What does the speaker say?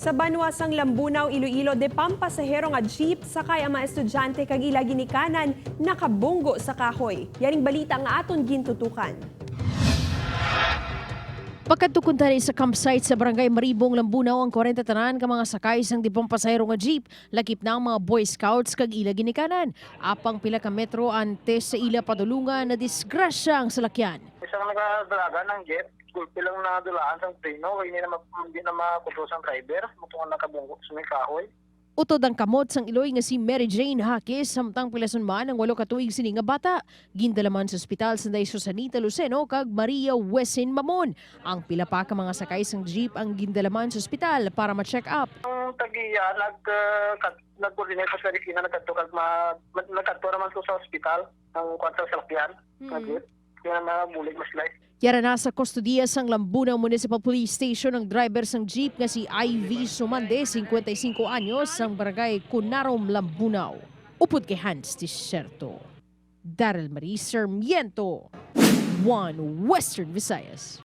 Sa banwasang Lambunaw, Iloilo, Depampasahero nga jeep sakay ang mga estudyante kag ila ginikanan Nakabunggo sa Kahoy. Yaning balita nga aton gintutukan. Pagkatukunta sa campsite sa Barangay Maribong, Lambunaw ang 40 tanan ka mga sakay sang Depampasahero nga jeep. Lakip na ang mga Boy Scouts kag ila ginikanan. Apang pila ka metro antes sa ila padulungan na disgrasya ang salakyan. Isang nagdalaga ng jeep, gulpi lang na dulaan sa preno, hindi na makutos ang driver, mutungan Nakabunggo sa may Kahoy. Utod ang kamot sang Iloy nga si Mary Jane Hakis samtang pilason man ang 8 ka tuig sini nga bata. Gindalaman sa ospital sa Sanita Luceno kag Maria Wesin Mamon. Ang pila pa ka mga sakay sang jeep ang gindalaman sa ospital para ma-check up. Ang tagiya nag-coordinate sa Karikina nagkadto naman to sa ospital ang kwarta sa salakyan. Kaya na bulig mas life. Yara na sa kustodiya sang Lambunaw Municipal Police Station ang driver sang jeep nga si IV Sumande, 55 anyos, sang barangay Cunarom, Lambunaw. Upod kay Hans Tiserto. Daryl Marie Sarmiento, One Western Visayas.